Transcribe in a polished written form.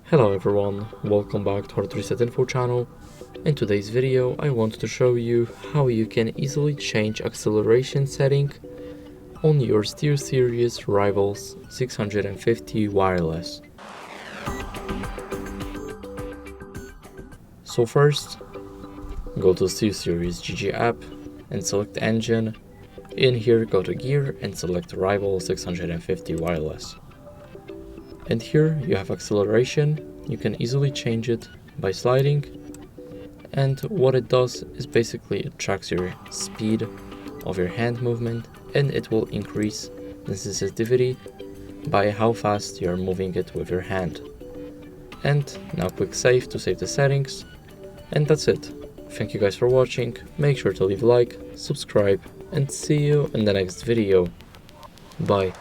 Hello everyone, welcome back to HardReset.Info channel. In today's video I want to show you how you can easily change acceleration setting on your SteelSeries Rival 650 wireless. So first, go to SteelSeries GG app and select Engine. In here go to Gear and select Rival 650 wireless. And here you have acceleration. You can easily change it by sliding, and what it does is basically it tracks your speed of your hand movement, and it will increase the sensitivity by how fast you're moving it with your hand. And now click save to save the settings, and that's it. Thank you guys for watching. Make sure to leave a like, subscribe, and see you in the next video. Bye.